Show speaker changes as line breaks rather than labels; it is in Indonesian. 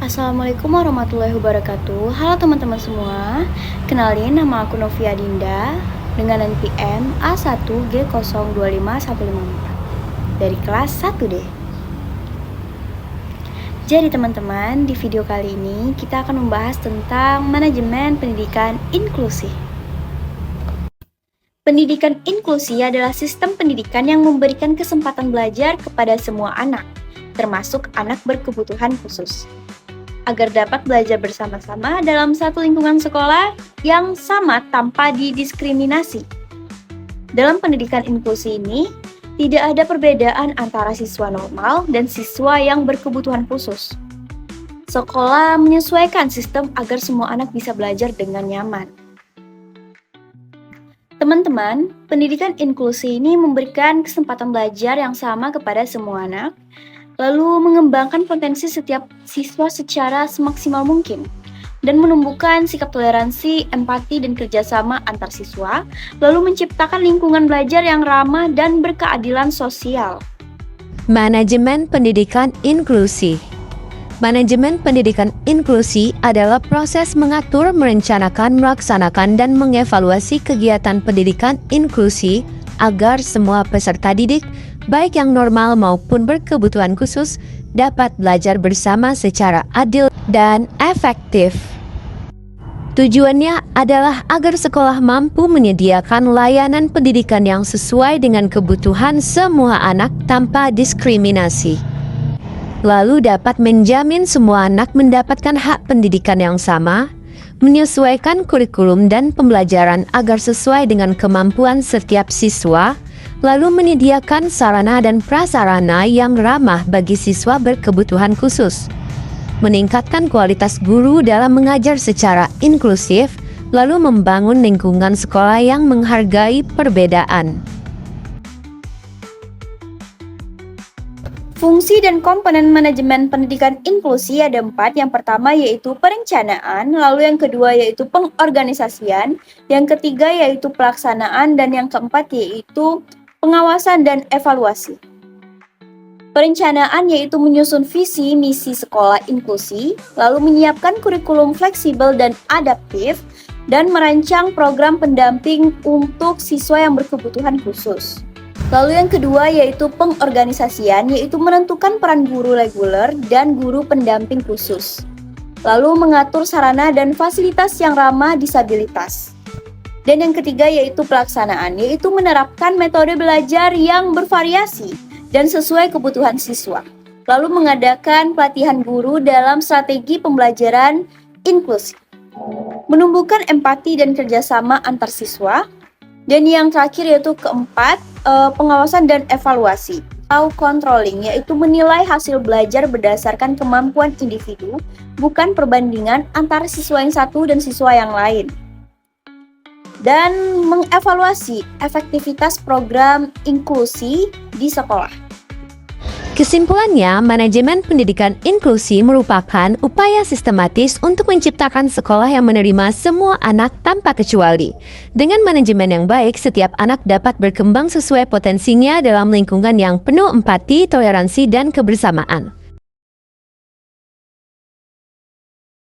Assalamualaikum warahmatullahi wabarakatuh. Halo teman-teman semua. Kenalin, nama aku Novia Dinda dengan NPM A1G025154 dari kelas 1D. Jadi teman-teman, di video kali ini kita akan membahas tentang manajemen pendidikan inklusi. Pendidikan inklusi adalah sistem pendidikan yang memberikan kesempatan belajar kepada semua anak, termasuk anak berkebutuhan khusus, agar dapat belajar bersama-sama dalam satu lingkungan sekolah yang sama tanpa didiskriminasi. Dalam pendidikan inklusi ini, tidak ada perbedaan antara siswa normal dan siswa yang berkebutuhan khusus. Sekolah menyesuaikan sistem agar semua anak bisa belajar dengan nyaman. Teman-teman, pendidikan inklusi ini memberikan kesempatan belajar yang sama kepada semua anak, lalu mengembangkan potensi setiap siswa secara semaksimal mungkin, dan menumbuhkan sikap toleransi, empati, dan kerjasama antar siswa, lalu menciptakan lingkungan belajar yang ramah dan berkeadilan sosial.
Manajemen pendidikan inklusi. Manajemen pendidikan inklusi adalah proses mengatur, merencanakan, melaksanakan, dan mengevaluasi kegiatan pendidikan inklusi agar semua peserta didik, baik yang normal maupun berkebutuhan khusus, dapat belajar bersama secara adil dan efektif. Tujuannya adalah agar sekolah mampu menyediakan layanan pendidikan yang sesuai dengan kebutuhan semua anak tanpa diskriminasi, lalu dapat menjamin semua anak mendapatkan hak pendidikan yang sama, menyesuaikan kurikulum dan pembelajaran agar sesuai dengan kemampuan setiap siswa, lalu menyediakan sarana dan prasarana yang ramah bagi siswa berkebutuhan khusus, meningkatkan kualitas guru dalam mengajar secara inklusif, lalu membangun lingkungan sekolah yang menghargai perbedaan.
Fungsi dan komponen manajemen pendidikan inklusi ada 4. Yang pertama yaitu perencanaan, lalu yang kedua yaitu pengorganisasian, yang ketiga yaitu pelaksanaan, dan yang keempat yaitu pengawasan dan evaluasi. Perencanaan yaitu menyusun visi misi sekolah inklusi, lalu menyiapkan kurikulum fleksibel dan adaptif, dan merancang program pendamping untuk siswa yang berkebutuhan khusus. Lalu yang kedua yaitu pengorganisasian, yaitu menentukan peran guru reguler dan guru pendamping khusus, lalu mengatur sarana dan fasilitas yang ramah disabilitas. Dan yang ketiga yaitu pelaksanaan, yaitu menerapkan metode belajar yang bervariasi dan sesuai kebutuhan siswa, lalu mengadakan pelatihan guru dalam strategi pembelajaran inklusi, menumbuhkan empati dan kerjasama antar siswa, dan yang terakhir yaitu keempat, pengawasan dan evaluasi atau controlling, yaitu menilai hasil belajar berdasarkan kemampuan individu, bukan perbandingan antara siswa yang satu dan siswa yang lain, dan mengevaluasi efektivitas program inklusi di sekolah.
Kesimpulannya, manajemen pendidikan inklusi merupakan upaya sistematis untuk menciptakan sekolah yang menerima semua anak tanpa kecuali. Dengan manajemen yang baik, setiap anak dapat berkembang sesuai potensinya dalam lingkungan yang penuh empati, toleransi, dan kebersamaan.